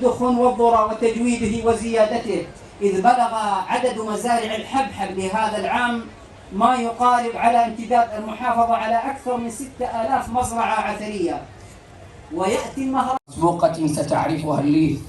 والدخن والذرة وتجويده وزيادته، إذ بلغ عدد مزارع الحبحب لهذا العام ما يقارب على امتداد المحافظة على أكثر من 6000 مزرعة عثرية. ويأتي المهرجان مسبوقة ستعرفها الليث